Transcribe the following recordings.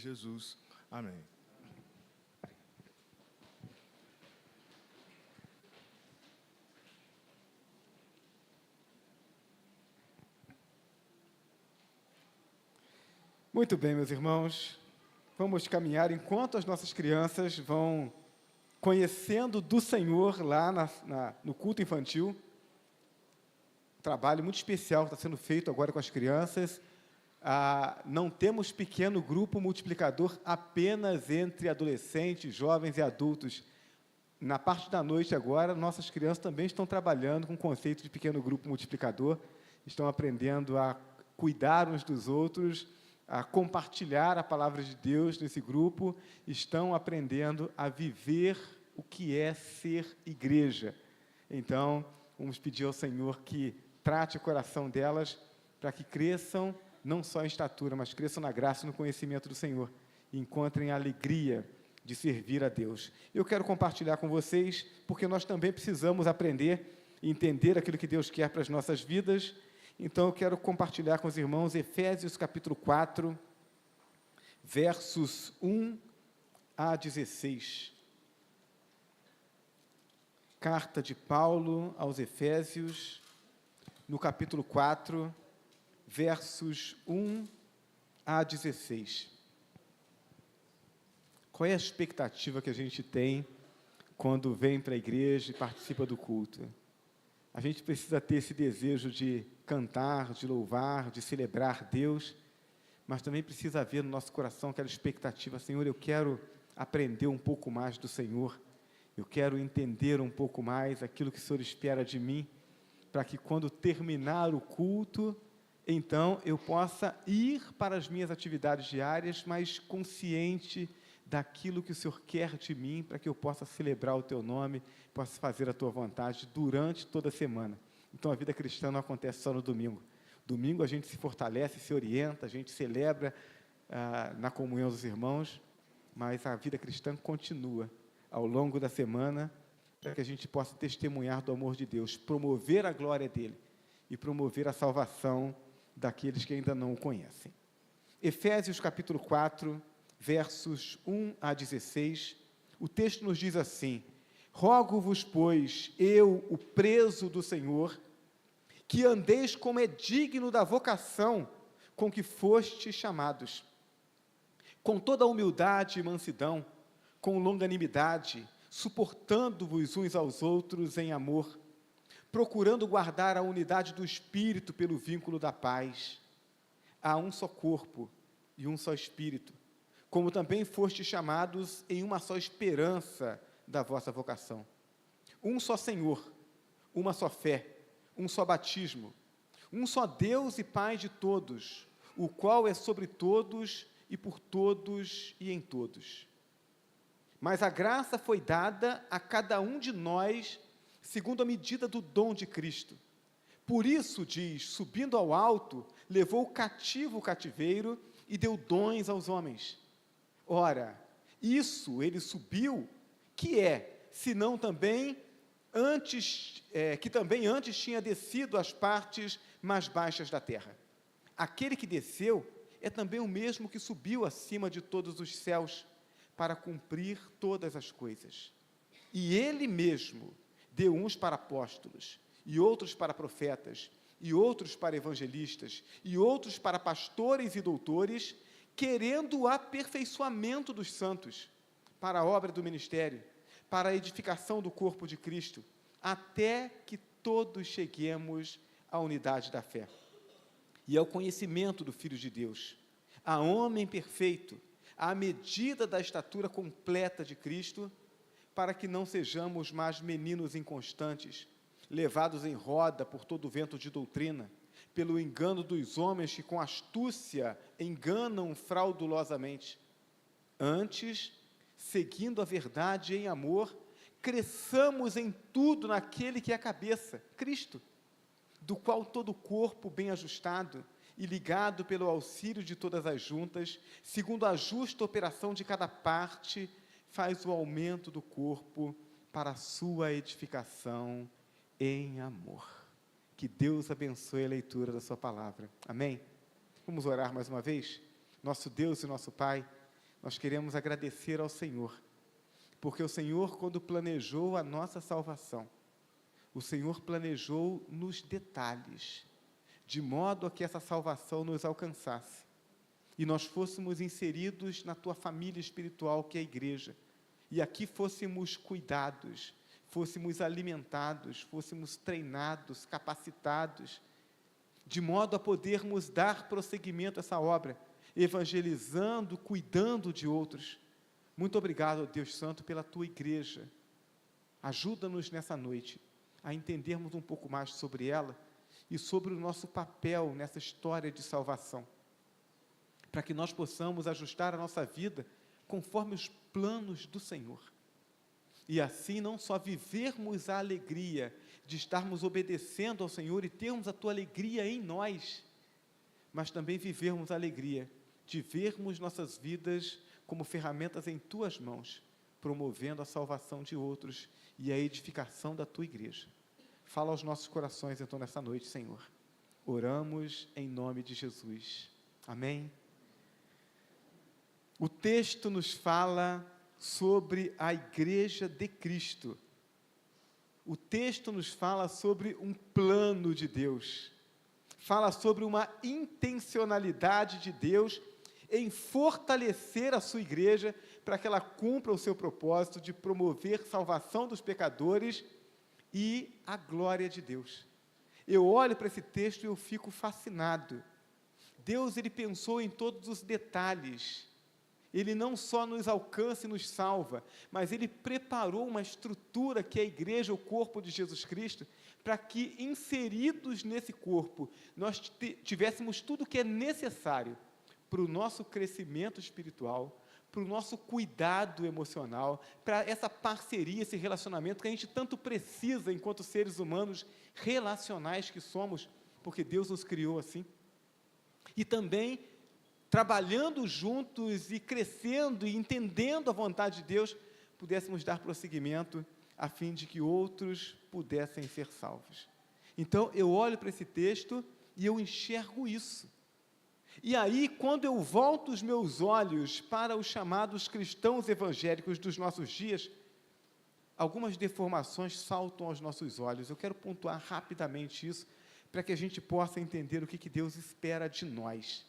Jesus. Amém. Muito bem, meus irmãos, vamos caminhar enquanto as nossas crianças vão conhecendo do Senhor lá no culto infantil. Um trabalho muito especial está sendo feito agora com as crianças. Não temos pequeno grupo multiplicador apenas entre adolescentes, jovens e adultos. Na parte da noite agora, nossas crianças também estão trabalhando com o conceito de pequeno grupo multiplicador, estão aprendendo a cuidar uns dos outros, a compartilhar a palavra de Deus nesse grupo, estão aprendendo a viver o que é ser igreja. Então, vamos pedir ao Senhor que trate o coração delas para que cresçam, não só em estatura, mas cresçam na graça e no conhecimento do Senhor, e encontrem a alegria de servir a Deus. Eu quero compartilhar com vocês, porque nós também precisamos aprender e entender aquilo que Deus quer para as nossas vidas. Então, eu quero compartilhar com os irmãos Efésios, capítulo 4, versos 1 a 16. Carta de Paulo aos Efésios, no capítulo 4, versos 1 a 16. Qual é a expectativa que a gente tem quando vem para a igreja e participa do culto? A gente precisa ter esse desejo de cantar, de louvar, de celebrar Deus, mas também precisa haver no nosso coração aquela expectativa: Senhor, eu quero aprender um pouco mais do Senhor, eu quero entender um pouco mais aquilo que o Senhor espera de mim, para que quando terminar o culto, então eu possa ir para as minhas atividades diárias, mas consciente daquilo que o Senhor quer de mim, para que eu possa celebrar o Teu nome, possa fazer a Tua vontade durante toda a semana. Então, a vida cristã não acontece só no domingo. Domingo a gente se fortalece, se orienta, a gente celebra na comunhão dos irmãos, mas a vida cristã continua ao longo da semana, para que a gente possa testemunhar do amor de Deus, promover a glória dEle e promover a salvação daqueles que ainda não o conhecem. Efésios capítulo 4, versos 1 a 16, o texto nos diz assim: rogo-vos, pois, eu, o preso do Senhor, que andeis como é digno da vocação com que fostes chamados, com toda a humildade e mansidão, com longanimidade, suportando-vos uns aos outros em amor, procurando guardar a unidade do Espírito pelo vínculo da paz. Há um só corpo e um só Espírito, como também fostes chamados em uma só esperança da vossa vocação. Um só Senhor, uma só fé, um só batismo, um só Deus e Pai de todos, o qual é sobre todos e por todos e em todos. Mas a graça foi dada a cada um de nós segundo a medida do dom de Cristo. Por isso, diz, subindo ao alto, levou cativo o cativeiro e deu dons aos homens. Ora, isso ele subiu, que é, senão também antes, que também antes tinha descido às partes mais baixas da terra. Aquele que desceu é também o mesmo que subiu acima de todos os céus, para cumprir todas as coisas. E ele mesmo deu uns para apóstolos, e outros para profetas, e outros para evangelistas, e outros para pastores e doutores, querendo o aperfeiçoamento dos santos, para a obra do ministério, para a edificação do corpo de Cristo, até que todos cheguemos à unidade da fé e ao conhecimento do Filho de Deus, a homem perfeito, à medida da estatura completa de Cristo, para que não sejamos mais meninos inconstantes, levados em roda por todo o vento de doutrina, pelo engano dos homens que com astúcia enganam fraudulosamente. Antes, seguindo a verdade em amor, cresçamos em tudo naquele que é a cabeça, Cristo, do qual todo o corpo bem ajustado e ligado pelo auxílio de todas as juntas, segundo a justa operação de cada parte, faz o aumento do corpo para a sua edificação em amor. Que Deus abençoe a leitura da sua palavra. Amém? Vamos orar mais uma vez? Nosso Deus e nosso Pai, nós queremos agradecer ao Senhor, porque o Senhor, quando planejou a nossa salvação, o Senhor planejou nos detalhes, de modo a que essa salvação nos alcançasse, e nós fôssemos inseridos na tua família espiritual, que é a igreja, e aqui fôssemos cuidados, fôssemos alimentados, fôssemos treinados, capacitados, de modo a podermos dar prosseguimento a essa obra, evangelizando, cuidando de outros. Muito obrigado, Deus Santo, pela tua igreja. Ajuda-nos nessa noite a entendermos um pouco mais sobre ela e sobre o nosso papel nessa história de salvação, para que nós possamos ajustar a nossa vida conforme os planos do Senhor. E assim não só vivermos a alegria de estarmos obedecendo ao Senhor e termos a tua alegria em nós, mas também vivermos a alegria de vermos nossas vidas como ferramentas em tuas mãos, promovendo a salvação de outros e a edificação da tua igreja. Fala aos nossos corações então nessa noite, Senhor. Oramos em nome de Jesus. Amém? O texto nos fala sobre a igreja de Cristo. O texto nos fala sobre um plano de Deus. Fala sobre uma intencionalidade de Deus em fortalecer a sua igreja para que ela cumpra o seu propósito de promover salvação dos pecadores e a glória de Deus. Eu olho para esse texto e eu fico fascinado. Deus, ele pensou em todos os detalhes. Ele não só nos alcança e nos salva, mas ele preparou uma estrutura que é a igreja, o corpo de Jesus Cristo, para que, inseridos nesse corpo, nós tivéssemos tudo o que é necessário para o nosso crescimento espiritual, para o nosso cuidado emocional, para essa parceria, esse relacionamento que a gente tanto precisa enquanto seres humanos relacionais que somos, porque Deus nos criou assim. E também trabalhando juntos e crescendo e entendendo a vontade de Deus, pudéssemos dar prosseguimento a fim de que outros pudessem ser salvos. Então, eu olho para esse texto e eu enxergo isso. E aí, quando eu volto os meus olhos para os chamados cristãos evangélicos dos nossos dias, algumas deformações saltam aos nossos olhos. Eu quero pontuar rapidamente isso, para que a gente possa entender o que Deus espera de nós.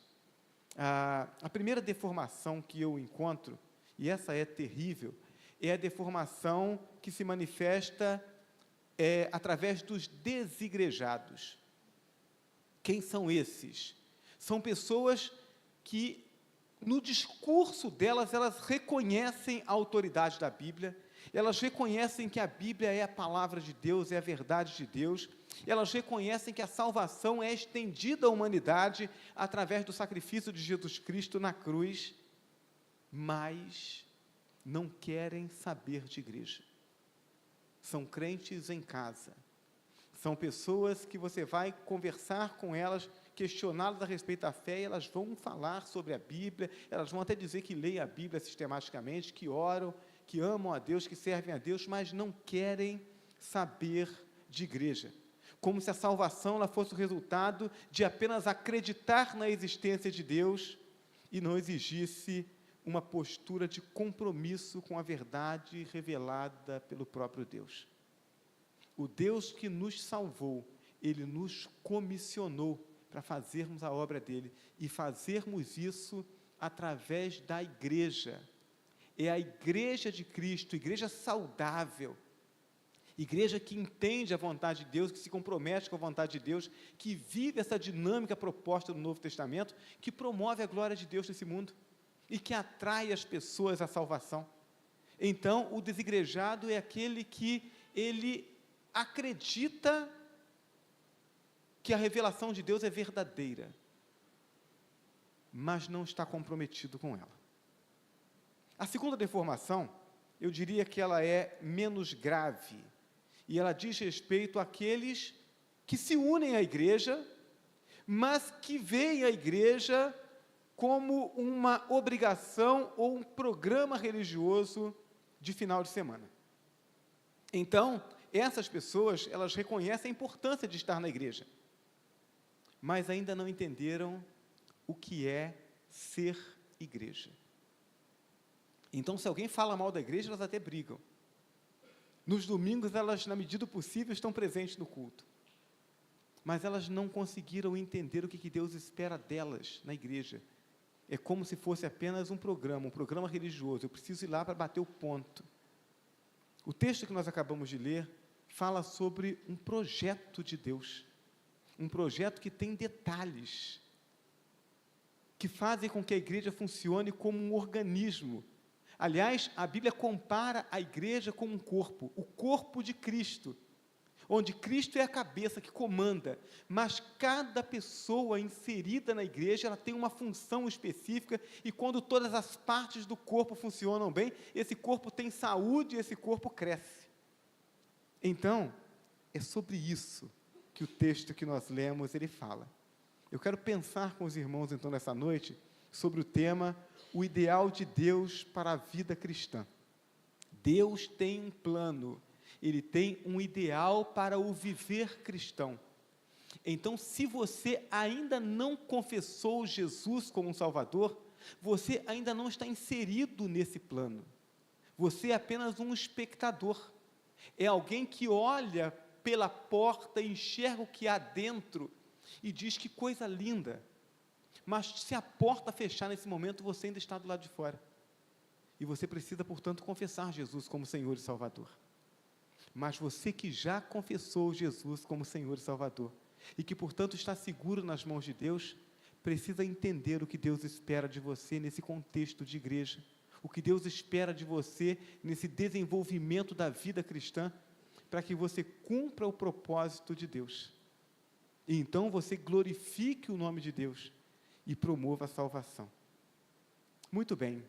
A primeira deformação que eu encontro, e essa é terrível, é a deformação que se manifesta através dos desigrejados. Quem são esses? São pessoas que, no discurso delas, elas reconhecem a autoridade da Bíblia, elas reconhecem que a Bíblia é a palavra de Deus, é a verdade de Deus, elas reconhecem que a salvação é estendida à humanidade através do sacrifício de Jesus Cristo na cruz, mas não querem saber de igreja. São crentes em casa, são pessoas que você vai conversar com elas, questioná-las a respeito da fé, e elas vão falar sobre a Bíblia, elas vão até dizer que leem a Bíblia sistematicamente, que oram, que amam a Deus, que servem a Deus, mas não querem saber de igreja. Como se a salvação ela fosse o resultado de apenas acreditar na existência de Deus e não exigisse uma postura de compromisso com a verdade revelada pelo próprio Deus. O Deus que nos salvou, Ele nos comissionou para fazermos a obra dEle, e fazermos isso através da igreja. É a igreja de Cristo, igreja saudável, igreja que entende a vontade de Deus, que se compromete com a vontade de Deus, que vive essa dinâmica proposta no Novo Testamento, que promove a glória de Deus nesse mundo, e que atrai as pessoas à salvação. Então, o desigrejado é aquele que ele acredita que a revelação de Deus é verdadeira, mas não está comprometido com ela. A segunda deformação, eu diria que ela é menos grave, e ela diz respeito àqueles que se unem à igreja, mas que veem a igreja como uma obrigação ou um programa religioso de final de semana. Então, essas pessoas, elas reconhecem a importância de estar na igreja, mas ainda não entenderam o que é ser igreja. Então, se alguém fala mal da igreja, elas até brigam. Nos domingos, elas, na medida do possível, estão presentes no culto. Mas elas não conseguiram entender o que Deus espera delas na igreja. É como se fosse apenas um programa religioso. Eu preciso ir lá para bater o ponto. O texto que nós acabamos de ler fala sobre um projeto de Deus. Um projeto que tem detalhes, que fazem com que a igreja funcione como um organismo. Aliás, a Bíblia compara a igreja com um corpo, o corpo de Cristo, onde Cristo é a cabeça que comanda, mas cada pessoa inserida na igreja, ela tem uma função específica, e quando todas as partes do corpo funcionam bem, esse corpo tem saúde e esse corpo cresce. Então, é sobre isso que o texto que nós lemos, ele fala. Eu quero pensar com os irmãos, então, nessa noite, sobre o tema, o ideal de Deus para a vida cristã. Deus tem um plano, Ele tem um ideal para o viver cristão. Então, se você ainda não confessou Jesus como um Salvador, você ainda não está inserido nesse plano. Você é apenas um espectador. É alguém que olha pela porta, enxerga o que há dentro e diz: que coisa linda. Mas se a porta fechar nesse momento, você ainda está do lado de fora. E você precisa, portanto, confessar Jesus como Senhor e Salvador. Mas você que já confessou Jesus como Senhor e Salvador, e que, portanto, está seguro nas mãos de Deus, precisa entender o que Deus espera de você nesse contexto de igreja, o que Deus espera de você nesse desenvolvimento da vida cristã, para que você cumpra o propósito de Deus. E então você glorifique o nome de Deus e promova a salvação. Muito bem.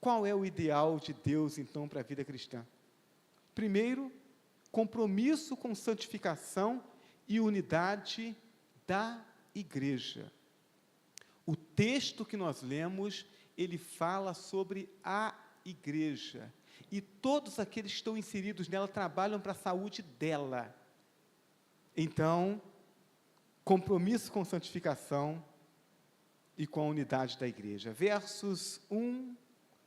Qual é o ideal de Deus, então, para a vida cristã? Primeiro, compromisso com santificação e unidade da igreja. O texto que nós lemos, ele fala sobre a igreja. E todos aqueles que estão inseridos nela trabalham para a saúde dela. Então, compromisso com santificação e com a unidade da igreja. Versos 1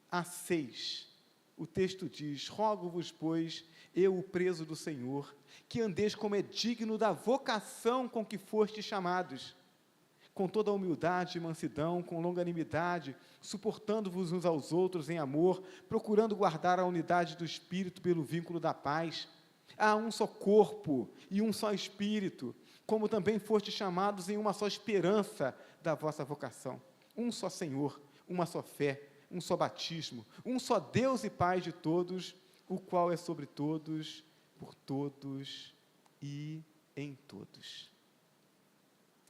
a 6, o texto diz: rogo-vos, pois, eu, o preso do Senhor, que andeis como é digno da vocação com que fostes chamados, com toda a humildade e mansidão, com longanimidade, suportando-vos uns aos outros em amor, procurando guardar a unidade do Espírito pelo vínculo da paz. Há um só corpo e um só Espírito, como também fostes chamados em uma só esperança da vossa vocação. Um só Senhor, uma só fé, um só batismo, um só Deus e Pai de todos, o qual é sobre todos, por todos e em todos.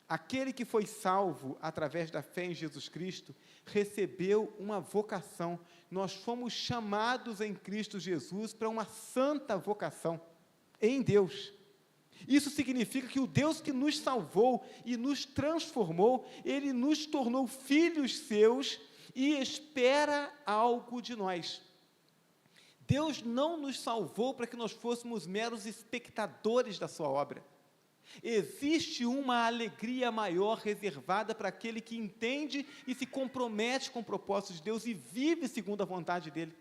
Aquele que foi salvo através da fé em Jesus Cristo, recebeu uma vocação. Nós fomos chamados em Cristo Jesus para uma santa vocação em Deus. Isso significa que o Deus que nos salvou e nos transformou, Ele nos tornou filhos seus e espera algo de nós. Deus não nos salvou para que nós fôssemos meros espectadores da sua obra. Existe uma alegria maior reservada para aquele que entende e se compromete com o propósito de Deus e vive segundo a vontade dEle.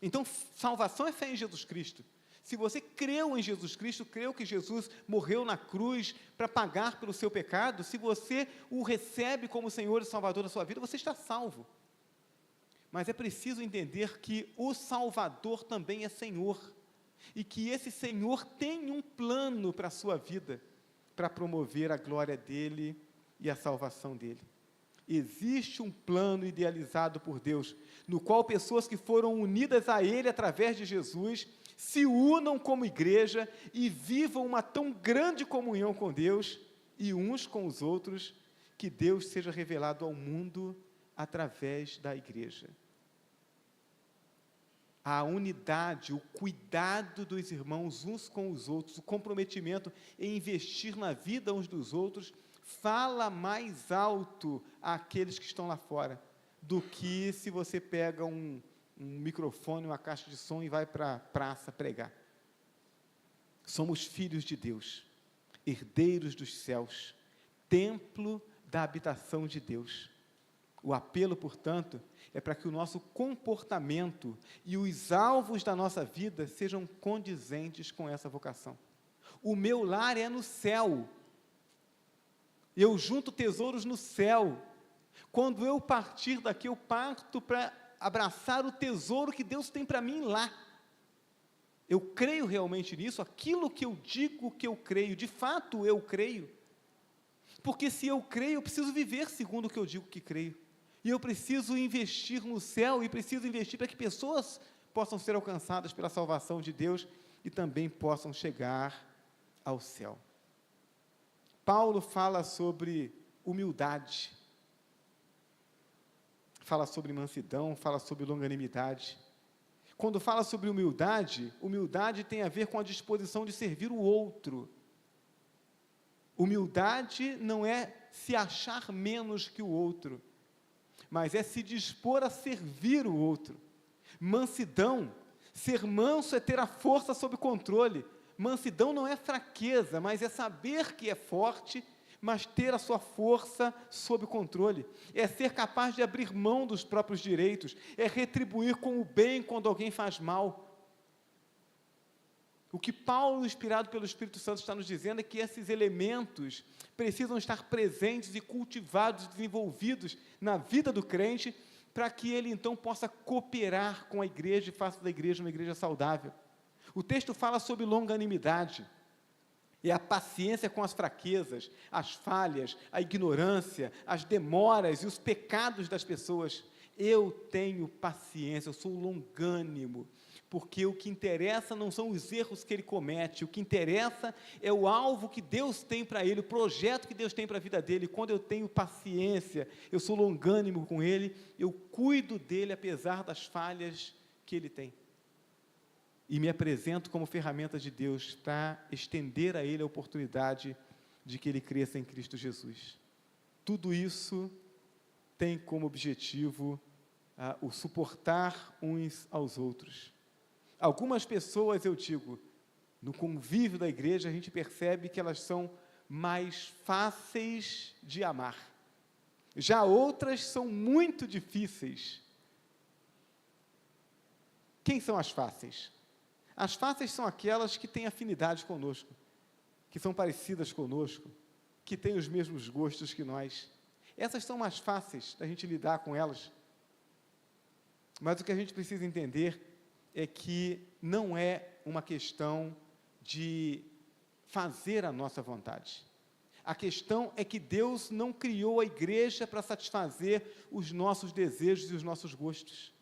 Então, salvação é fé em Jesus Cristo. Se você creu em Jesus Cristo, creu que Jesus morreu na cruz para pagar pelo seu pecado, se você o recebe como Senhor e Salvador da sua vida, você está salvo. Mas é preciso entender que o Salvador também é Senhor, e que esse Senhor tem um plano para a sua vida, para promover a glória dEle e a salvação dEle. Existe um plano idealizado por Deus, no qual pessoas que foram unidas a Ele através de Jesus, se unam como igreja e vivam uma tão grande comunhão com Deus e uns com os outros, que Deus seja revelado ao mundo através da igreja. A unidade, o cuidado dos irmãos uns com os outros, o comprometimento em investir na vida uns dos outros, fala mais alto àqueles que estão lá fora, do que se você pega um microfone, uma caixa de som e vai para a praça pregar. Somos filhos de Deus, herdeiros dos céus, templo da habitação de Deus. O apelo, portanto, é para que o nosso comportamento e os alvos da nossa vida sejam condizentes com essa vocação. O meu lar é no céu. Eu junto tesouros no céu. Quando eu partir daqui, eu parto para abraçar o tesouro que Deus tem para mim lá. Eu creio realmente nisso, aquilo que eu digo que eu creio, de fato eu creio. Porque se eu creio, eu preciso viver segundo o que eu digo que creio. E eu preciso investir no céu, e preciso investir para que pessoas possam ser alcançadas pela salvação de Deus e também possam chegar ao céu. Paulo fala sobre humildade, fala sobre mansidão, fala sobre longanimidade. Quando fala sobre humildade, humildade tem a ver com a disposição de servir o outro. Humildade não é se achar menos que o outro, mas é se dispor a servir o outro. Mansidão, ser manso é ter a força sob controle. Mansidão não é fraqueza, mas é saber que é forte, mas ter a sua força sob controle. É ser capaz de abrir mão dos próprios direitos, é retribuir com o bem quando alguém faz mal. O que Paulo, inspirado pelo Espírito Santo, está nos dizendo é que esses elementos precisam estar presentes e cultivados, desenvolvidos na vida do crente, para que ele então possa cooperar com a igreja e faça da igreja uma igreja saudável. O texto fala sobre longanimidade, é a paciência com as fraquezas, as falhas, a ignorância, as demoras e os pecados das pessoas. Eu tenho paciência, eu sou longânimo, porque o que interessa não são os erros que ele comete, o que interessa é o alvo que Deus tem para ele, o projeto que Deus tem para a vida dele. Quando eu tenho paciência, eu sou longânimo com ele, eu cuido dele apesar das falhas que ele tem. E me apresento como ferramenta de Deus para estender a ele a oportunidade de que ele cresça em Cristo Jesus. Tudo isso tem como objetivo o suportar uns aos outros. Algumas pessoas, eu digo, no convívio da igreja, a gente percebe que elas são mais fáceis de amar. Já outras são muito difíceis. Quem são as fáceis? As fáceis são aquelas que têm afinidade conosco, que são parecidas conosco, que têm os mesmos gostos que nós. Essas são mais fáceis da gente lidar com elas. Mas o que a gente precisa entender é que não é uma questão de fazer a nossa vontade. A questão é que Deus não criou a igreja para satisfazer os nossos desejos e os nossos gostos.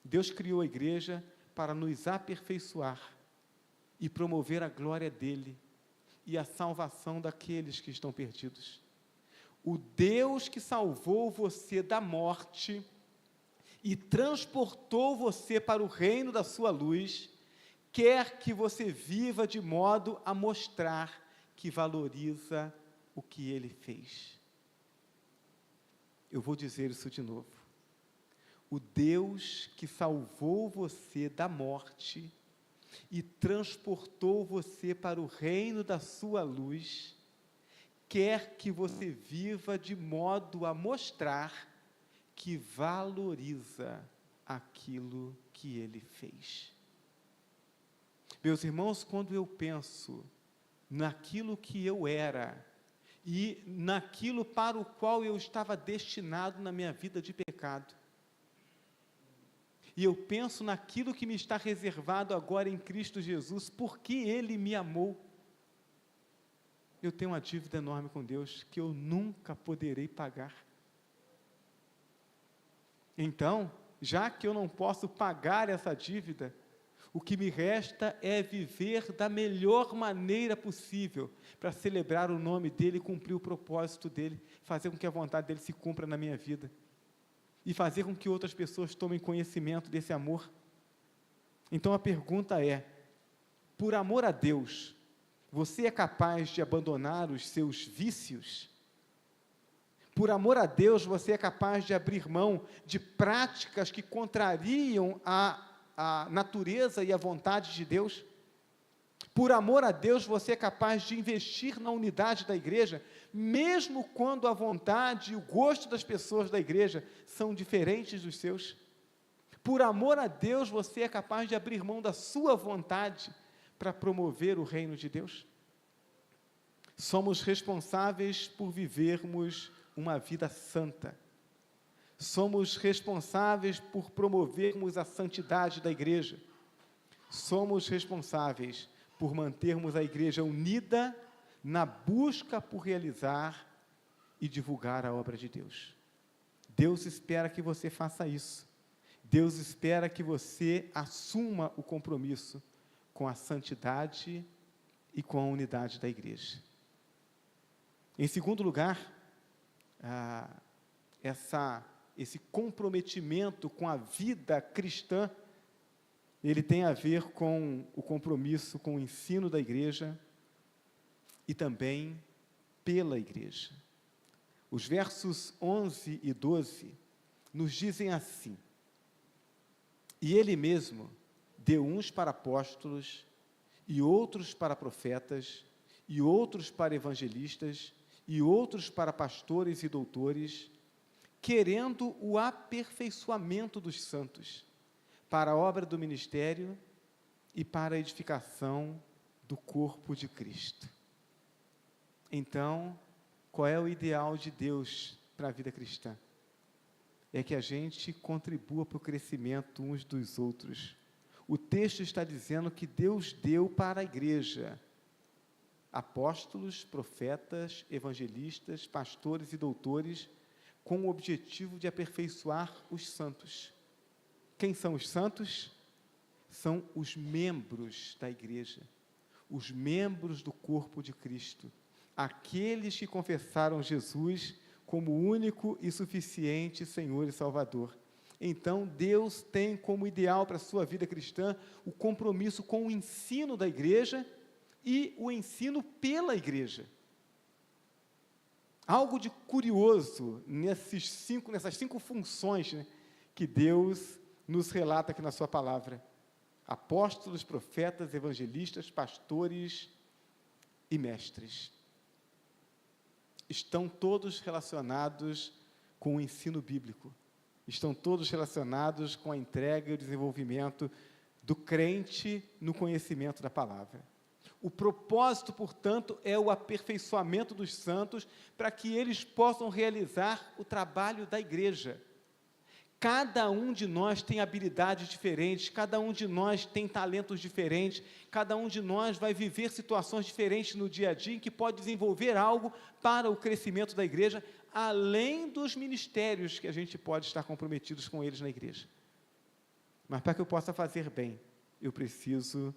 Deus criou a igreja para nos aperfeiçoar e promover a glória dEle e a salvação daqueles que estão perdidos. O Deus que salvou você da morte e transportou você para o reino da sua luz, quer que você viva de modo a mostrar que valoriza o que Ele fez. Eu vou dizer isso de novo. O Deus que salvou você da morte e transportou você para o reino da sua luz, quer que você viva de modo a mostrar que valoriza aquilo que Ele fez. Meus irmãos, quando eu penso naquilo que eu era e naquilo para o qual eu estava destinado na minha vida de pecado, e eu penso naquilo que me está reservado agora em Cristo Jesus, porque Ele me amou, eu tenho uma dívida enorme com Deus, que eu nunca poderei pagar. Então, já que eu não posso pagar essa dívida, o que me resta é viver da melhor maneira possível, para celebrar o nome dEle, cumprir o propósito dEle, fazer com que a vontade dEle se cumpra na minha vida, e fazer com que outras pessoas tomem conhecimento desse amor. Então a pergunta é, por amor a Deus, você é capaz de abandonar os seus vícios? Por amor a Deus, você é capaz de abrir mão de práticas que contrariam a natureza e a vontade de Deus? Por amor a Deus, você é capaz de investir na unidade da igreja, mesmo quando a vontade e o gosto das pessoas da igreja são diferentes dos seus. Por amor a Deus, você é capaz de abrir mão da sua vontade para promover o reino de Deus. Somos responsáveis por vivermos uma vida santa. Somos responsáveis por promovermos a santidade da igreja. Somos responsáveis por mantermos a igreja unida na busca por realizar e divulgar a obra de Deus. Deus espera que você faça isso. Deus espera que você assuma o compromisso com a santidade e com a unidade da igreja. Em segundo lugar, esse comprometimento com a vida cristã, ele tem a ver com o compromisso com o ensino da igreja e também pela igreja. Os versos 11 e 12 nos dizem assim: e ele mesmo deu uns para apóstolos, e outros para profetas, e outros para evangelistas, e outros para pastores e doutores, querendo o aperfeiçoamento dos santos, para a obra do ministério e para a edificação do corpo de Cristo. Então, qual é o ideal de Deus para a vida cristã? É que a gente contribua para o crescimento uns dos outros. O texto está dizendo que Deus deu para a igreja apóstolos, profetas, evangelistas, pastores e doutores, com o objetivo de aperfeiçoar os santos. Quem são os santos? São os membros da igreja, os membros do corpo de Cristo, aqueles que confessaram Jesus como único e suficiente Senhor e Salvador. Então, Deus tem como ideal para a sua vida cristã o compromisso com o ensino da igreja e o ensino pela igreja. Algo de curioso nessas cinco funções, né, que Deus nos relata aqui na sua palavra: apóstolos, profetas, evangelistas, pastores e mestres. Estão todos relacionados com o ensino bíblico, estão todos relacionados com a entrega e o desenvolvimento do crente no conhecimento da palavra. O propósito, portanto, é o aperfeiçoamento dos santos para que eles possam realizar o trabalho da igreja. Cada um de nós tem habilidades diferentes, cada um de nós tem talentos diferentes, cada um de nós vai viver situações diferentes no dia a dia, em que pode desenvolver algo para o crescimento da igreja, além dos ministérios que a gente pode estar comprometidos com eles na igreja. Mas para que eu possa fazer bem, eu preciso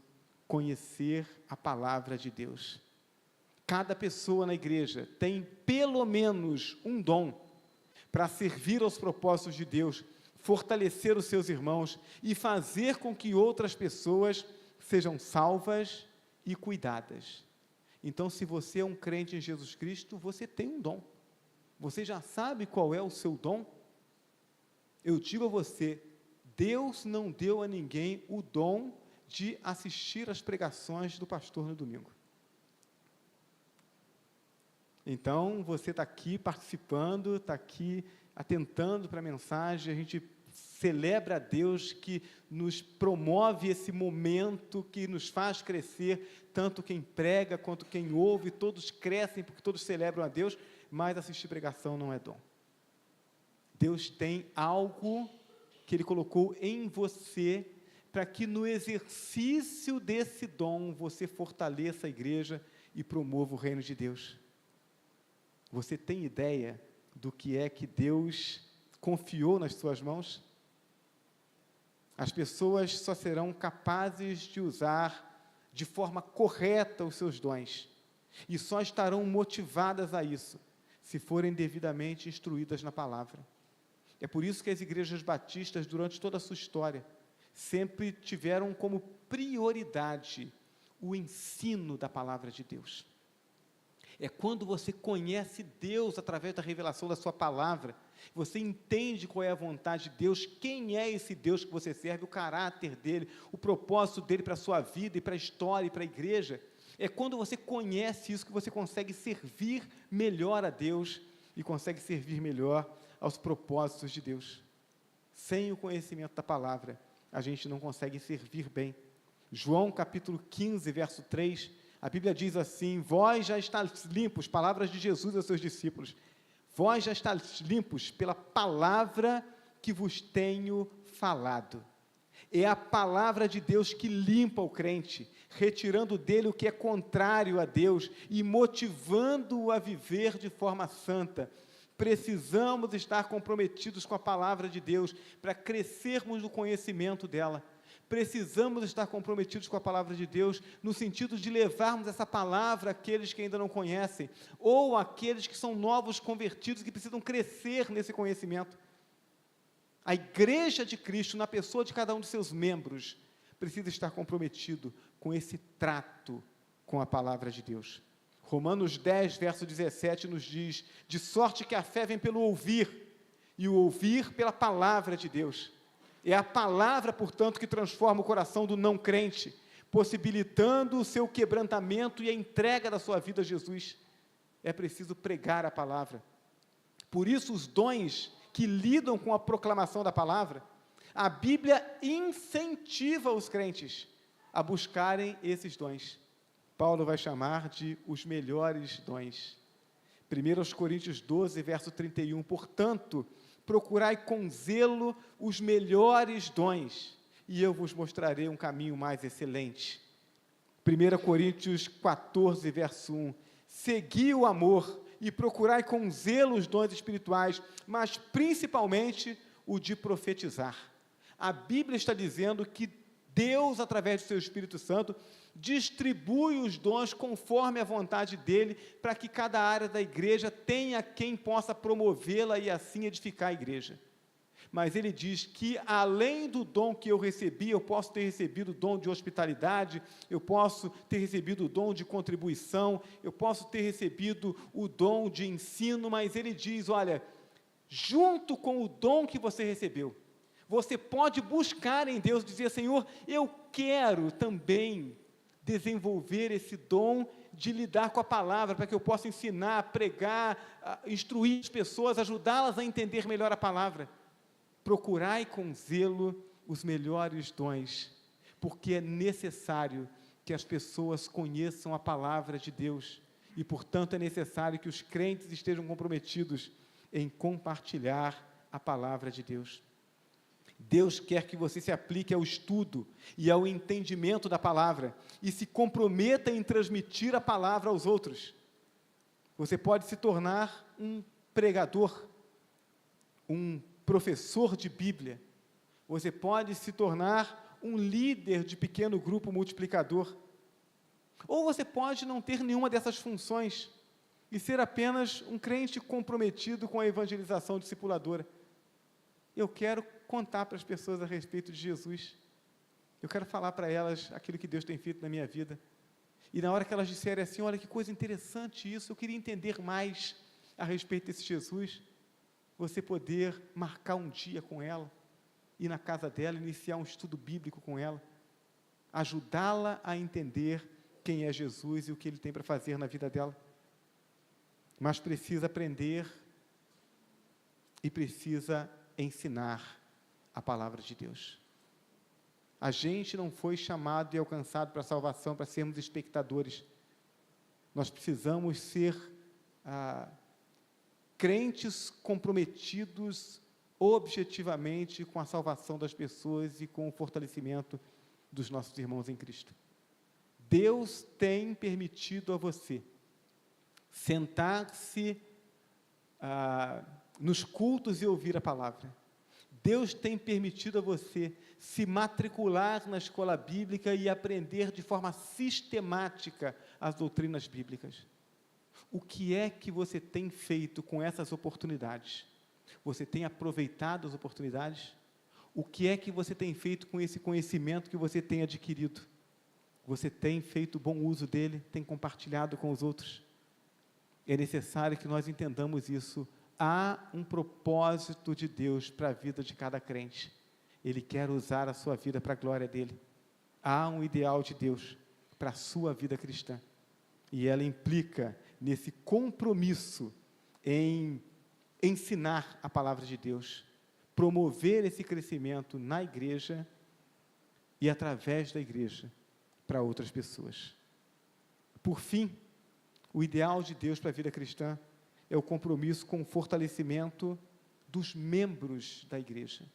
conhecer a palavra de Deus. Cada pessoa na igreja tem pelo menos um dom para servir aos propósitos de Deus, fortalecer os seus irmãos e fazer com que outras pessoas sejam salvas e cuidadas. Então, se você é um crente em Jesus Cristo, você tem um dom. Você já sabe qual é o seu dom? Eu digo a você, Deus não deu a ninguém o dom de assistir às pregações do pastor no domingo. Então, você está aqui participando, está aqui atentando para a mensagem, a gente celebra a Deus que nos promove esse momento, que nos faz crescer, tanto quem prega quanto quem ouve, todos crescem porque todos celebram a Deus, mas assistir pregação não é dom. Deus tem algo que Ele colocou em você, para que no exercício desse dom, você fortaleça a igreja e promova o reino de Deus. Você tem ideia do que é que Deus confiou nas suas mãos? As pessoas só serão capazes de usar de forma correta os seus dons, e só estarão motivadas a isso, se forem devidamente instruídas na palavra. É por isso que as igrejas batistas, durante toda a sua história, sempre tiveram como prioridade o ensino da palavra de Deus. É quando você conhece Deus através da revelação da sua palavra, você entende qual é a vontade de Deus, quem é esse Deus que você serve, o caráter dele, o propósito dele para a sua vida e para a história e para a igreja, é quando você conhece isso que você consegue servir melhor a Deus e consegue servir melhor aos propósitos de Deus. Sem o conhecimento da palavra, a gente não consegue servir bem. João capítulo 15, verso 3, a Bíblia diz assim: vós já estáis limpos, palavras de Jesus aos seus discípulos, vós já estáis limpos pela palavra que vos tenho falado. É a palavra de Deus que limpa o crente, retirando dele o que é contrário a Deus e motivando-o a viver de forma santa. Precisamos estar comprometidos com a palavra de Deus para crescermos no conhecimento dela. Precisamos estar comprometidos com a palavra de Deus no sentido de levarmos essa palavra àqueles que ainda não conhecem ou àqueles que são novos convertidos que precisam crescer nesse conhecimento. A igreja de Cristo, na pessoa de cada um de seus membros, precisa estar comprometido com esse trato com a palavra de Deus. Romanos 10, verso 17, nos diz: de sorte que a fé vem pelo ouvir, e o ouvir pela palavra de Deus. É a palavra, portanto, que transforma o coração do não crente, possibilitando o seu quebrantamento e a entrega da sua vida a Jesus. É preciso pregar a palavra. Por isso, os dons que lidam com a proclamação da palavra, a Bíblia incentiva os crentes a buscarem esses dons. Paulo vai chamar de os melhores dons. 1 Coríntios 12, verso 31, portanto, procurai com zelo os melhores dons, e eu vos mostrarei um caminho mais excelente. 1 Coríntios 14, verso 1, segui o amor e procurai com zelo os dons espirituais, mas principalmente o de profetizar. A Bíblia está dizendo que Deus, através do seu Espírito Santo, distribui os dons conforme a vontade dele, para que cada área da igreja tenha quem possa promovê-la e assim edificar a igreja. Mas ele diz que, além do dom que eu recebi, eu posso ter recebido o dom de hospitalidade, eu posso ter recebido o dom de contribuição, eu posso ter recebido o dom de ensino, mas ele diz, olha, junto com o dom que você recebeu, você pode buscar em Deus, dizer, Senhor, eu quero também desenvolver esse dom de lidar com a palavra, para que eu possa ensinar, pregar, instruir as pessoas, ajudá-las a entender melhor a palavra. Procurai com zelo os melhores dons, porque é necessário que as pessoas conheçam a palavra de Deus, e, portanto, é necessário que os crentes estejam comprometidos em compartilhar a palavra de Deus. Deus quer que você se aplique ao estudo e ao entendimento da palavra e se comprometa em transmitir a palavra aos outros. Você pode se tornar um pregador, um professor de Bíblia. Você pode se tornar um líder de pequeno grupo multiplicador. Ou você pode não ter nenhuma dessas funções e ser apenas um crente comprometido com a evangelização discipuladora. Eu quero contar para as pessoas a respeito de Jesus. Eu quero falar para elas aquilo que Deus tem feito na minha vida. E na hora que elas disserem assim, olha que coisa interessante isso, eu queria entender mais a respeito desse Jesus, você poder marcar um dia com ela, ir na casa dela, iniciar um estudo bíblico com ela, ajudá-la a entender quem é Jesus e o que Ele tem para fazer na vida dela. Mas precisa aprender e precisa ensinar a palavra de Deus. A gente não foi chamado e alcançado para a salvação, para sermos espectadores. Nós precisamos ser crentes comprometidos objetivamente com a salvação das pessoas e com o fortalecimento dos nossos irmãos em Cristo. Deus tem permitido a você sentar-se nos cultos e ouvir a palavra. Deus tem permitido a você se matricular na escola bíblica e aprender de forma sistemática as doutrinas bíblicas. O que é que você tem feito com essas oportunidades? Você tem aproveitado as oportunidades? O que é que você tem feito com esse conhecimento que você tem adquirido? Você tem feito bom uso dele? Tem compartilhado com os outros? É necessário que nós entendamos isso há um propósito de Deus para a vida de cada crente. Ele quer usar a sua vida para a glória dele. Há um ideal de Deus para a sua vida cristã. E ela implica nesse compromisso em ensinar a palavra de Deus, promover esse crescimento na igreja e através da igreja para outras pessoas. Por fim, o ideal de Deus para a vida cristã é o compromisso com o fortalecimento dos membros da igreja.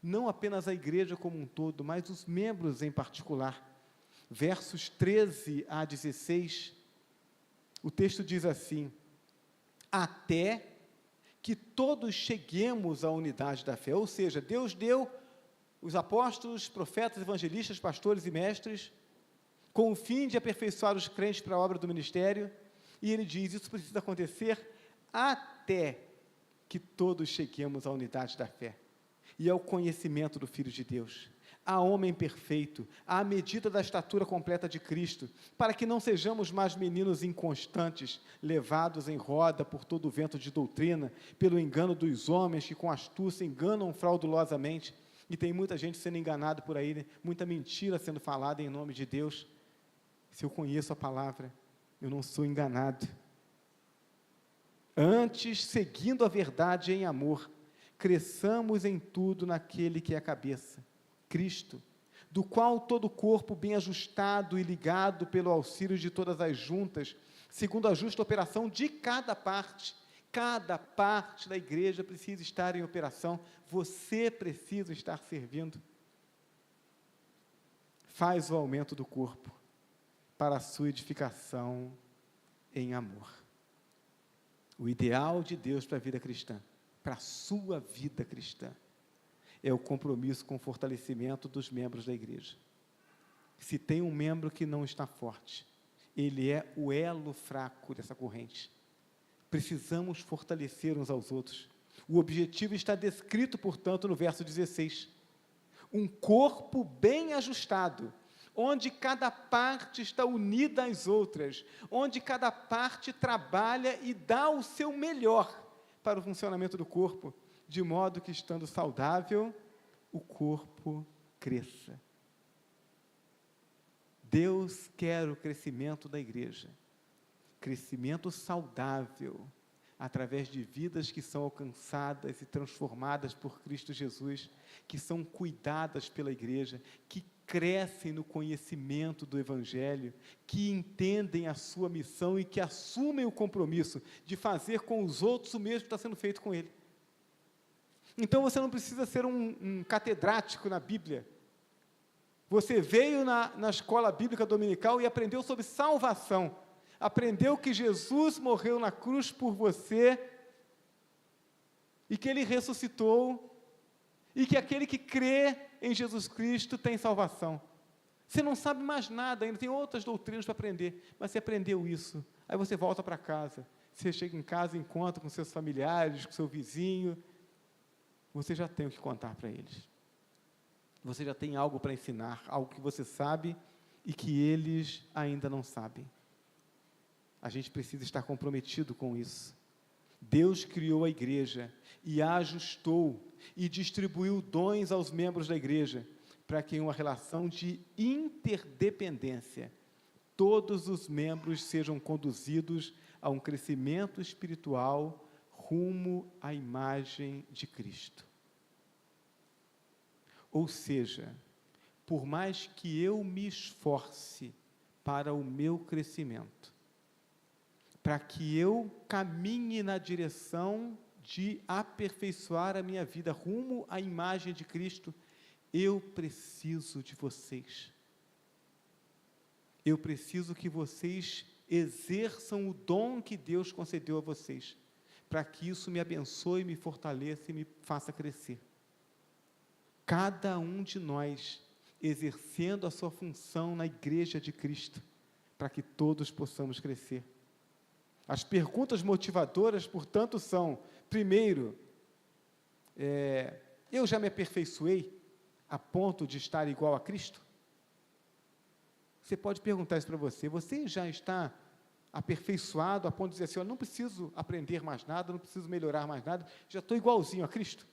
Não apenas a igreja como um todo, mas os membros em particular. Versos 13 a 16, o texto diz assim: até que todos cheguemos à unidade da fé. Ou seja, Deus deu os apóstolos, profetas, evangelistas, pastores e mestres, com o fim de aperfeiçoar os crentes para a obra do ministério, e ele diz, isso precisa acontecer até que todos cheguemos à unidade da fé, e ao conhecimento do Filho de Deus, a homem perfeito, à medida da estatura completa de Cristo, para que não sejamos mais meninos inconstantes, levados em roda por todo o vento de doutrina, pelo engano dos homens que com astúcia enganam fraudulosamente, e tem muita gente sendo enganada por aí, né? Muita mentira sendo falada em nome de Deus. Se eu conheço a palavra, eu não sou enganado. Antes, seguindo a verdade em amor, cresçamos em tudo naquele que é a cabeça, Cristo, do qual todo o corpo bem ajustado e ligado pelo auxílio de todas as juntas, segundo a justa operação de cada parte da igreja precisa estar em operação, você precisa estar servindo. Faz o aumento do corpo para a sua edificação em amor. O ideal de Deus para a vida cristã, para a sua vida cristã, é o compromisso com o fortalecimento dos membros da igreja. Se tem um membro que não está forte, ele é o elo fraco dessa corrente. Precisamos fortalecer uns aos outros. O objetivo está descrito, portanto, no verso 16. Um corpo bem ajustado, onde cada parte está unida às outras, onde cada parte trabalha e dá o seu melhor para o funcionamento do corpo, de modo que, estando saudável, o corpo cresça. Deus quer o crescimento da igreja, crescimento saudável, através de vidas que são alcançadas e transformadas por Cristo Jesus, que são cuidadas pela igreja, que crescem no conhecimento do Evangelho, que entendem a sua missão e que assumem o compromisso de fazer com os outros o mesmo que está sendo feito com ele. Então você não precisa ser um catedrático na Bíblia. Você veio na escola bíblica dominical e aprendeu sobre salvação, aprendeu que Jesus morreu na cruz por você, e que Ele ressuscitou, e que aquele que crê em Jesus Cristo tem salvação. Você não sabe mais nada ainda, tem outras doutrinas para aprender, mas você aprendeu isso, aí você volta para casa, você chega em casa, encontra com seus familiares, com seu vizinho, você já tem o que contar para eles, você já tem algo para ensinar, algo que você sabe e que eles ainda não sabem. A gente precisa estar comprometido com isso. Deus criou a igreja e a ajustou e distribuiu dons aos membros da igreja para que em uma relação de interdependência todos os membros sejam conduzidos a um crescimento espiritual rumo à imagem de Cristo. Ou seja, por mais que eu me esforce para o meu crescimento, para que eu caminhe na direção de aperfeiçoar a minha vida rumo à imagem de Cristo, eu preciso de vocês. Eu preciso que vocês exerçam o dom que Deus concedeu a vocês, para que isso me abençoe, me fortaleça e me faça crescer. Cada um de nós exercendo a sua função na igreja de Cristo, para que todos possamos crescer. As perguntas motivadoras, portanto, são, primeiro, eu já me aperfeiçoei a ponto de estar igual a Cristo? Você pode perguntar isso para você, você já está aperfeiçoado a ponto de dizer assim, eu não preciso aprender mais nada, não preciso melhorar mais nada, já estou igualzinho a Cristo.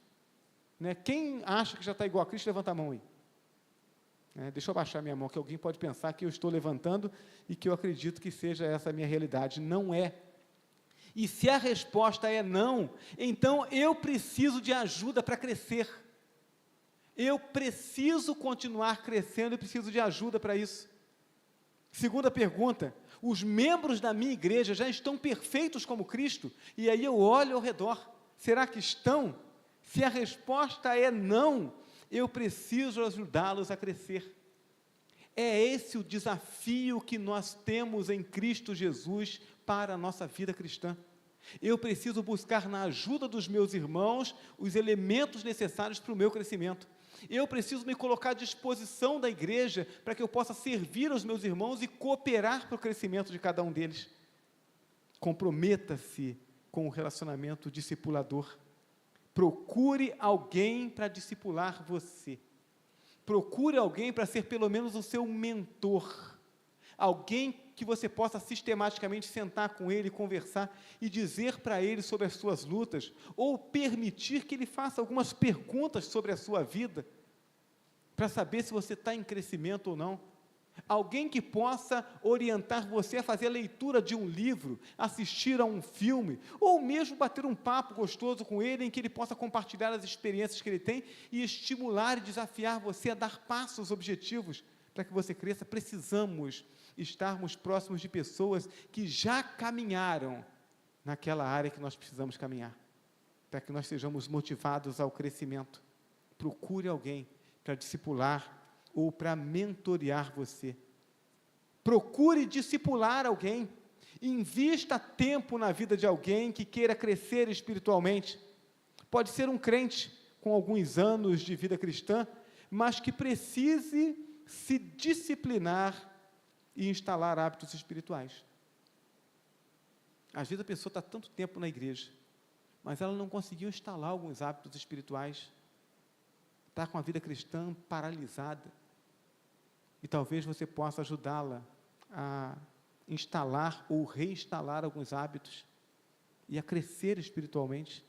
Né? Quem acha que já está igual a Cristo, levanta a mão aí. Deixa eu baixar minha mão, que alguém pode pensar que eu estou levantando e que eu acredito que seja essa a minha realidade. Não é. E se a resposta é não, então eu preciso de ajuda para crescer. Eu preciso continuar crescendo e preciso de ajuda para isso. Segunda pergunta, os membros da minha igreja já estão perfeitos como Cristo? E aí eu olho ao redor, será que estão? Se a resposta é não, eu preciso ajudá-los a crescer. É esse o desafio que nós temos em Cristo Jesus para a nossa vida cristã. Eu preciso buscar na ajuda dos meus irmãos os elementos necessários para o meu crescimento. Eu preciso me colocar à disposição da igreja para que eu possa servir aos meus irmãos e cooperar para o crescimento de cada um deles. Comprometa-se com o relacionamento discipulador. Procure alguém para discipular você. Procure alguém para ser pelo menos o seu mentor. Alguém que você possa sistematicamente sentar com ele, conversar e dizer para ele sobre as suas lutas, ou permitir que ele faça algumas perguntas sobre a sua vida, para saber se você está em crescimento ou não. Alguém que possa orientar você a fazer a leitura de um livro, assistir a um filme, ou mesmo bater um papo gostoso com ele, em que ele possa compartilhar as experiências que ele tem e estimular e desafiar você a dar passos objetivos para que você cresça. Precisamos estarmos próximos de pessoas que já caminharam naquela área que nós precisamos caminhar, para que nós sejamos motivados ao crescimento. Procure alguém para discipular ou para mentorear você. Procure discipular alguém, invista tempo na vida de alguém que queira crescer espiritualmente. Pode ser um crente com alguns anos de vida cristã, mas que precise se disciplinar e instalar hábitos espirituais. Às vezes a pessoa está tanto tempo na igreja, mas ela não conseguiu instalar alguns hábitos espirituais, está com a vida cristã paralisada, e talvez você possa ajudá-la a instalar ou reinstalar alguns hábitos e a crescer espiritualmente.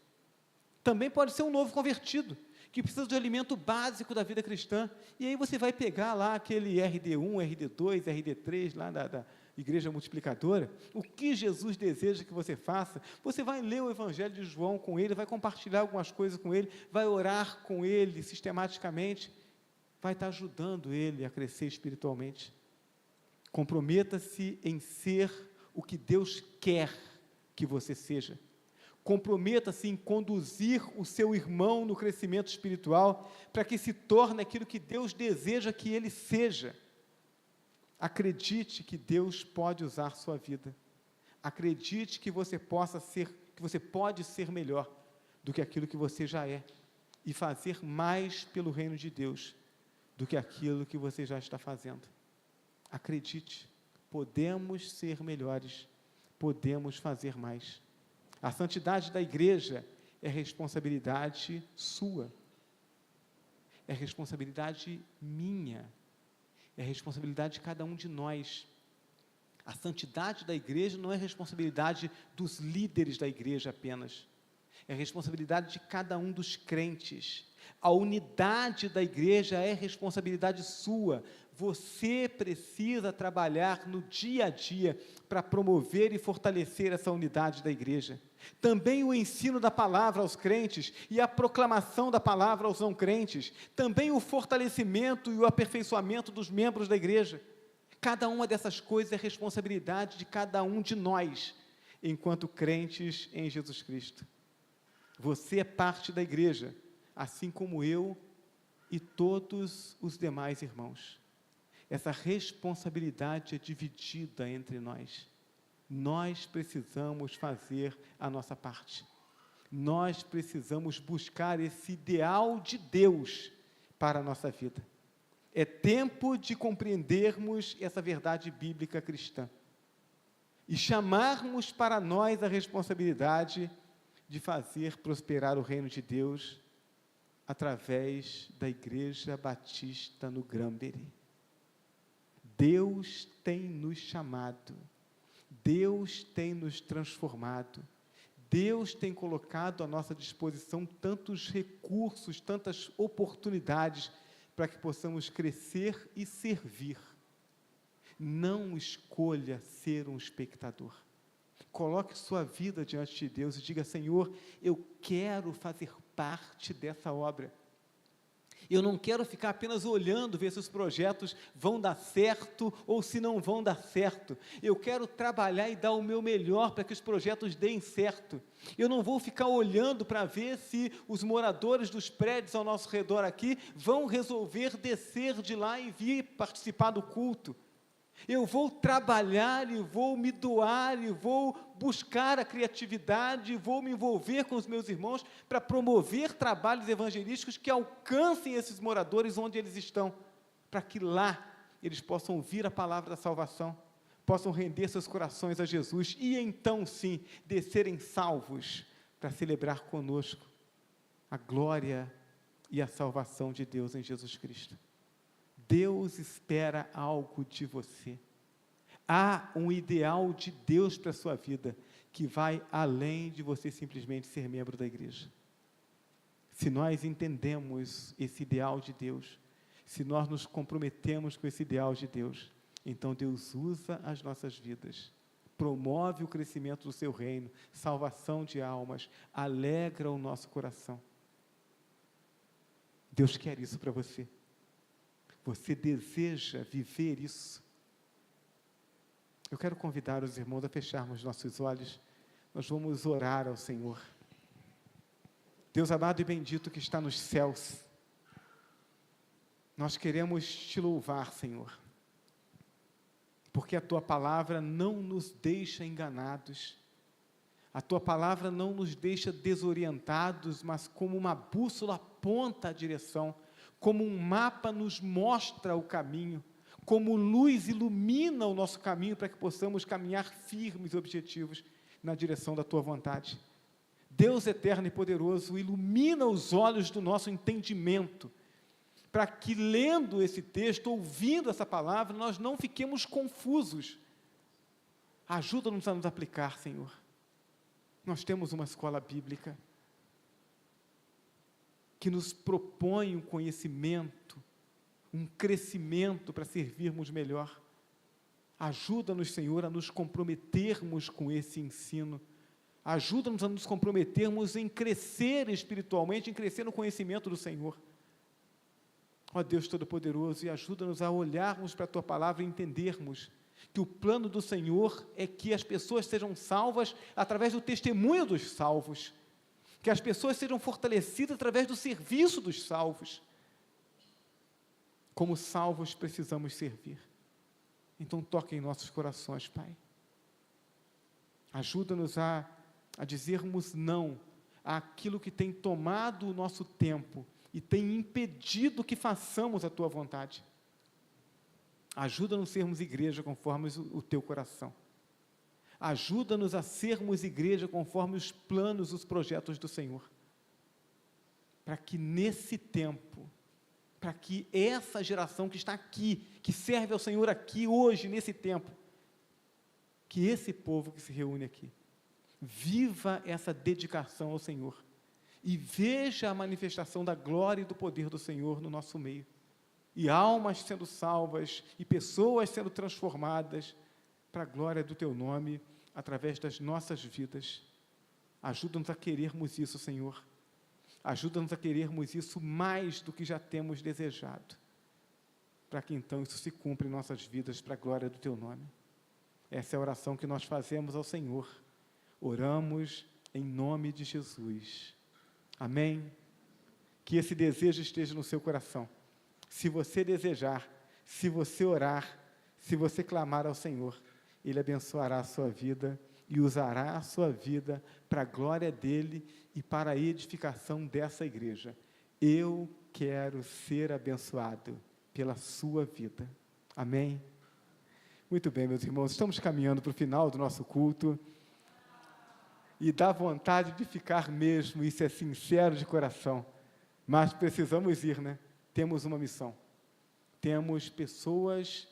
Também pode ser um novo convertido, que precisa de alimento básico da vida cristã, e aí você vai pegar lá aquele RD1, RD2, RD3, lá da Igreja Multiplicadora, o que Jesus deseja que você faça, você vai ler o Evangelho de João com ele, vai compartilhar algumas coisas com ele, vai orar com ele sistematicamente, vai estar ajudando ele a crescer espiritualmente. Comprometa-se em ser o que Deus quer que você seja. Comprometa-se em conduzir o seu irmão no crescimento espiritual, para que se torne aquilo que Deus deseja que ele seja. Acredite que Deus pode usar sua vida. Acredite que você pode ser melhor do que aquilo que você já é, e fazer mais pelo reino de Deus do que aquilo que você já está fazendo. Acredite, podemos ser melhores, podemos fazer mais. A santidade da igreja é responsabilidade sua, é responsabilidade minha, é responsabilidade de cada um de nós. A santidade da igreja não é responsabilidade dos líderes da igreja apenas, é responsabilidade de cada um dos crentes. A unidade da igreja é responsabilidade sua. Você precisa trabalhar no dia a dia para promover e fortalecer essa unidade da igreja. Também o ensino da palavra aos crentes e a proclamação da palavra aos não crentes. Também o fortalecimento e o aperfeiçoamento dos membros da igreja. Cada uma dessas coisas é responsabilidade de cada um de nós, enquanto crentes em Jesus Cristo. Você é parte da igreja, assim como eu e todos os demais irmãos. Essa responsabilidade é dividida entre nós. Nós precisamos fazer a nossa parte. Nós precisamos buscar esse ideal de Deus para a nossa vida. É tempo de compreendermos essa verdade bíblica cristã e chamarmos para nós a responsabilidade de fazer prosperar o reino de Deus através da Igreja Batista no Granbury. Deus tem nos chamado Deus tem nos transformado. Deus tem colocado à nossa disposição tantos recursos, tantas oportunidades para que possamos crescer e servir. Não escolha ser um espectador. Coloque sua vida diante de Deus e diga: Senhor, eu quero fazer parte dessa obra. Eu não quero ficar apenas olhando, ver se os projetos vão dar certo ou se não vão dar certo. Eu quero trabalhar e dar o meu melhor para que os projetos deem certo. Eu não vou ficar olhando para ver se os moradores dos prédios ao nosso redor aqui vão resolver descer de lá e vir participar do culto. Eu vou trabalhar e vou me doar e vou buscar a criatividade e vou me envolver com os meus irmãos para promover trabalhos evangelísticos que alcancem esses moradores onde eles estão, para que lá eles possam ouvir a palavra da salvação, possam render seus corações a Jesus e então sim descerem salvos para celebrar conosco a glória e a salvação de Deus em Jesus Cristo. Deus espera algo de você. Há um ideal de Deus para a sua vida, que vai além de você simplesmente ser membro da igreja. Se nós entendemos esse ideal de Deus, se nós nos comprometemos com esse ideal de Deus, então Deus usa as nossas vidas, promove o crescimento do seu reino, salvação de almas, alegra o nosso coração. Deus quer isso para você. Você deseja viver isso? Eu quero convidar os irmãos a fecharmos nossos olhos. Nós vamos orar ao Senhor. Deus amado e bendito que está nos céus, nós queremos te louvar, Senhor, porque a Tua palavra não nos deixa enganados, a Tua palavra não nos deixa desorientados, mas como uma bússola aponta a direção, como um mapa nos mostra o caminho, como luz ilumina o nosso caminho para que possamos caminhar firmes e objetivos na direção da Tua vontade. Deus eterno e poderoso, ilumina os olhos do nosso entendimento, para que lendo esse texto, ouvindo essa palavra, nós não fiquemos confusos. Ajuda-nos a nos aplicar, Senhor. Nós temos uma escola bíblica que nos propõe um conhecimento, um crescimento para servirmos melhor. Ajuda-nos, Senhor, a nos comprometermos com esse ensino. Ajuda-nos a nos comprometermos em crescer espiritualmente, em crescer no conhecimento do Senhor. Ó Deus Todo-Poderoso, e ajuda-nos a olharmos para a Tua palavra e entendermos que o plano do Senhor é que as pessoas sejam salvas através do testemunho dos salvos, que as pessoas sejam fortalecidas através do serviço dos salvos. Como salvos precisamos servir. Então toque em nossos corações, Pai. Ajuda-nos a dizermos não àquilo que tem tomado o nosso tempo e tem impedido que façamos a Tua vontade. Ajuda-nos a sermos igreja conforme o Teu coração. Ajuda-nos a sermos igreja conforme os planos, os projetos do Senhor. Para que nesse tempo, para que essa geração que está aqui, que serve ao Senhor aqui, hoje, nesse tempo, que esse povo que se reúne aqui, viva essa dedicação ao Senhor e veja a manifestação da glória e do poder do Senhor no nosso meio. E almas sendo salvas, e pessoas sendo transformadas, para a glória do Teu nome, através das nossas vidas. Ajuda-nos a querermos isso, Senhor. Ajuda-nos a querermos isso mais do que já temos desejado, para que então isso se cumpra em nossas vidas, para a glória do Teu nome. Essa é a oração que nós fazemos ao Senhor. Oramos em nome de Jesus. Amém? Que esse desejo esteja no seu coração. Se você desejar, se você orar, se você clamar ao Senhor, Ele abençoará a sua vida e usará a sua vida para a glória dEle e para a edificação dessa igreja. Eu quero ser abençoado pela sua vida. Amém? Muito bem, meus irmãos, estamos caminhando para o final do nosso culto e dá vontade de ficar mesmo, isso é sincero de coração, mas precisamos ir, né? Temos uma missão. Temos pessoas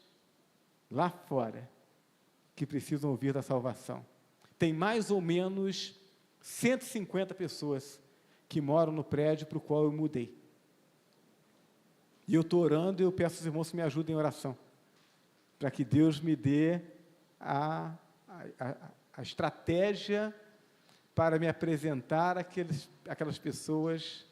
lá fora que precisam ouvir da salvação. Tem mais ou menos 150 pessoas que moram no prédio para o qual eu mudei. E eu estou orando e eu peço aos irmãos que me ajudem em oração, para que Deus me dê a estratégia para me apresentar aquelas pessoas,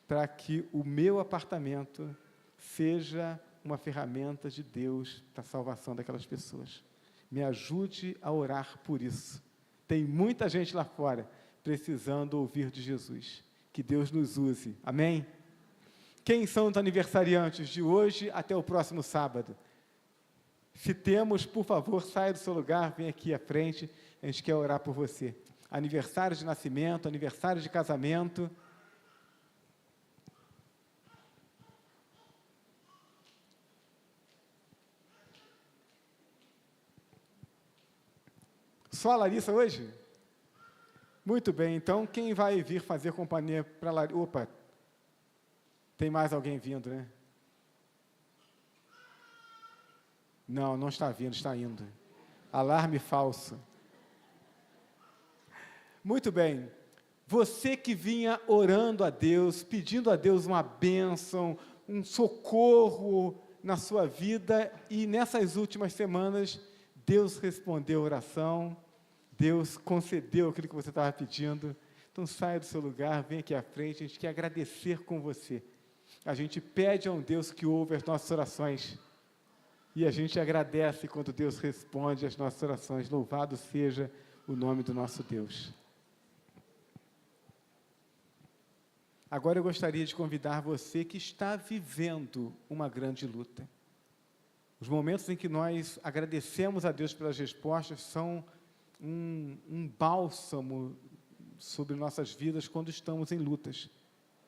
para que o meu apartamento seja uma ferramenta de Deus para a salvação daquelas pessoas. Me ajude a orar por isso. Tem muita gente lá fora precisando ouvir de Jesus. Que Deus nos use. Amém? Quem são os aniversariantes de hoje até o próximo sábado? Se temos, por favor, saia do seu lugar, vem aqui à frente, a gente quer orar por você. Aniversário de nascimento, aniversário de casamento. Só a Larissa hoje? Muito bem, então quem vai vir fazer companhia para a Larissa? Opa, tem mais alguém vindo, né? Não, não está vindo, está indo. Alarme falso. Muito bem, você que vinha orando a Deus, pedindo a Deus uma bênção, um socorro na sua vida, e nessas últimas semanas, Deus respondeu a oração, Deus concedeu aquilo que você estava pedindo. Então saia do seu lugar, vem aqui à frente, a gente quer agradecer com você. A gente pede a um Deus que ouve as nossas orações, e a gente agradece quando Deus responde às nossas orações. Louvado seja o nome do nosso Deus. Agora eu gostaria de convidar você que está vivendo uma grande luta. Os momentos em que nós agradecemos a Deus pelas respostas são um bálsamo sobre nossas vidas quando estamos em lutas.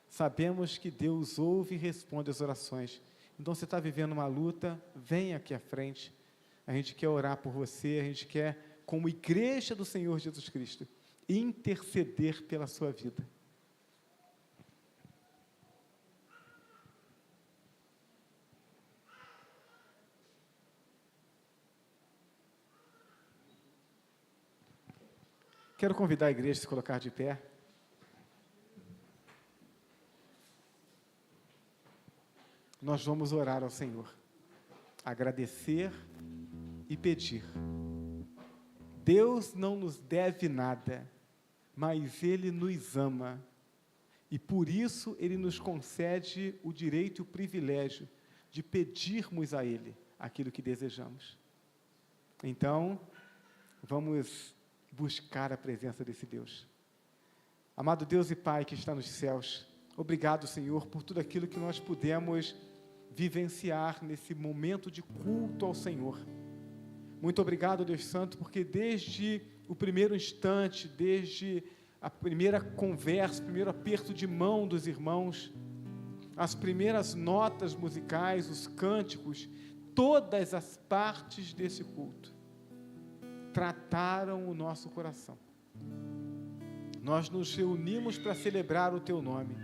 Sabemos que Deus ouve e responde às orações. Então, você está vivendo uma luta, venha aqui à frente. A gente quer orar por você, a gente quer, como igreja do Senhor Jesus Cristo, interceder pela sua vida. Quero convidar a igreja a se colocar de pé. Nós vamos orar ao Senhor, agradecer e pedir. Deus não nos deve nada, mas Ele nos ama, e por isso Ele nos concede o direito e o privilégio de pedirmos a Ele aquilo que desejamos. Então, vamos buscar a presença desse Deus. Amado Deus e Pai que está nos céus, obrigado, Senhor, por tudo aquilo que nós pudemos vivenciar nesse momento de culto ao Senhor. Muito obrigado, Deus Santo, porque desde o primeiro instante, desde a primeira conversa, o primeiro aperto de mão dos irmãos, as primeiras notas musicais, os cânticos, todas as partes desse culto trataram o nosso coração. Nós nos reunimos para celebrar o Teu nome.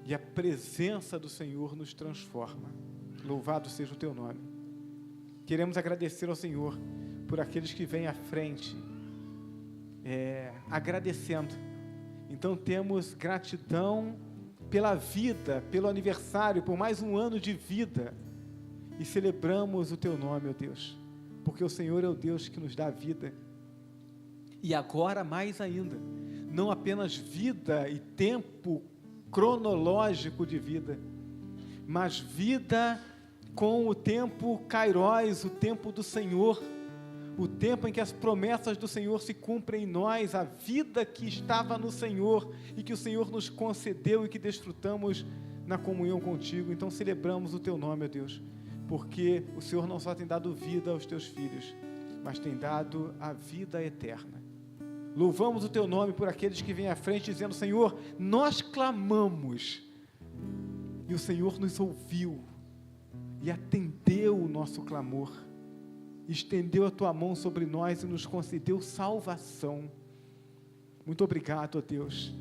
E a presença do Senhor nos transforma. Louvado seja o Teu nome. Queremos agradecer ao Senhor por aqueles que vêm à frente, agradecendo. Então temos gratidão pela vida, pelo aniversário, por mais um ano de vida. E celebramos o Teu nome, ó Deus, porque o Senhor é o Deus que nos dá vida. E agora mais ainda, não apenas vida e tempo cronológico de vida, mas vida com o tempo kairos, o tempo do Senhor, o tempo em que as promessas do Senhor se cumprem em nós, a vida que estava no Senhor e que o Senhor nos concedeu e que desfrutamos na comunhão contigo. Então celebramos o Teu nome, ó Deus, porque o Senhor não só tem dado vida aos Teus filhos, mas tem dado a vida eterna. Louvamos o Teu nome por aqueles que vêm à frente dizendo: Senhor, nós clamamos, e o Senhor nos ouviu, e atendeu o nosso clamor, estendeu a Tua mão sobre nós e nos concedeu salvação. Muito obrigado, ó Deus,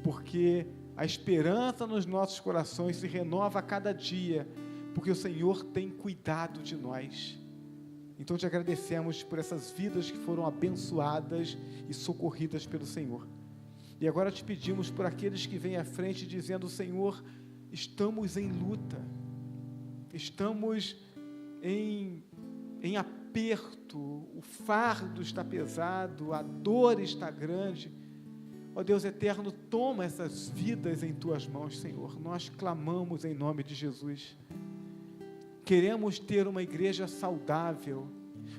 porque a esperança nos nossos corações se renova a cada dia, porque o Senhor tem cuidado de nós. Então te agradecemos por essas vidas que foram abençoadas e socorridas pelo Senhor. E agora te pedimos por aqueles que vêm à frente dizendo: Senhor, estamos em luta, estamos em aperto, o fardo está pesado, a dor está grande. Ó Deus eterno, toma essas vidas em tuas mãos, Senhor. Nós clamamos em nome de Jesus. Queremos ter uma igreja saudável,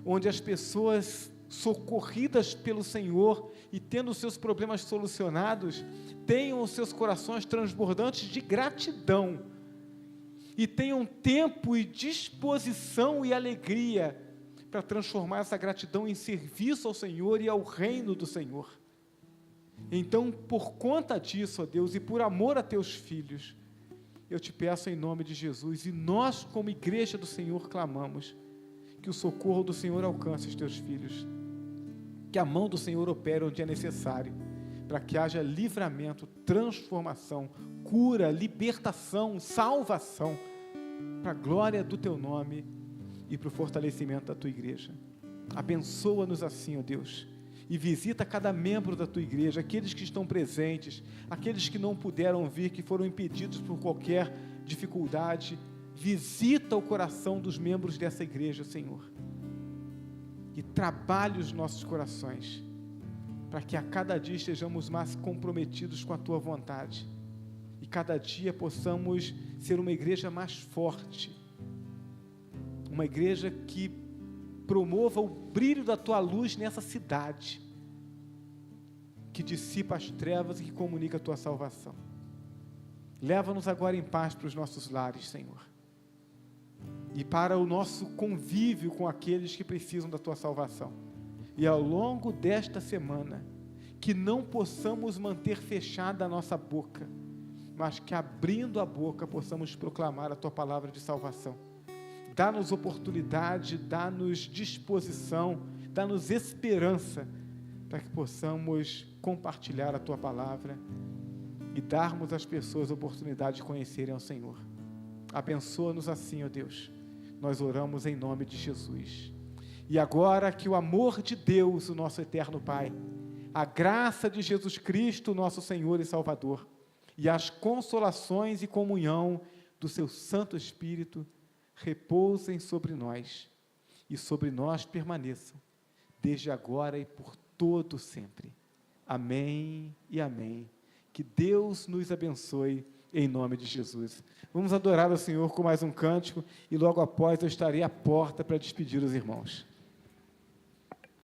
onde as pessoas socorridas pelo Senhor e tendo seus problemas solucionados, tenham os seus corações transbordantes de gratidão e tenham tempo e disposição e alegria para transformar essa gratidão em serviço ao Senhor e ao reino do Senhor. Então, por conta disso, ó Deus, e por amor a teus filhos, eu te peço em nome de Jesus, e nós, como igreja do Senhor, clamamos que o socorro do Senhor alcance os teus filhos, que a mão do Senhor opere onde é necessário, para que haja livramento, transformação, cura, libertação, salvação, para a glória do teu nome e para o fortalecimento da tua igreja. Abençoa-nos assim, ó Deus, e visita cada membro da tua igreja, aqueles que estão presentes, aqueles que não puderam vir, que foram impedidos por qualquer dificuldade. Visita o coração dos membros dessa igreja, Senhor, e trabalhe os nossos corações, para que a cada dia estejamos mais comprometidos com a tua vontade, e cada dia possamos ser uma igreja mais forte, uma igreja que promova o brilho da tua luz nessa cidade, que dissipa as trevas e que comunica a tua salvação. Leva-nos agora em paz para os nossos lares, Senhor, e para o nosso convívio com aqueles que precisam da tua salvação. E ao longo desta semana, que não possamos manter fechada a nossa boca, mas que abrindo a boca possamos proclamar a tua palavra de salvação. Dá-nos oportunidade, dá-nos disposição, dá-nos esperança, para que possamos compartilhar a tua palavra e darmos às pessoas a oportunidade de conhecerem ao Senhor. Abençoa-nos assim, ó Deus. Nós oramos em nome de Jesus. E agora que o amor de Deus, o nosso eterno Pai, a graça de Jesus Cristo, nosso Senhor e Salvador, e as consolações e comunhão do seu Santo Espírito repousem sobre nós e sobre nós permaneçam, desde agora e por todo sempre. Amém e amém. Que Deus nos abençoe em nome de Jesus. Vamos adorar o Senhor com mais um cântico e logo após eu estarei à porta para despedir os irmãos.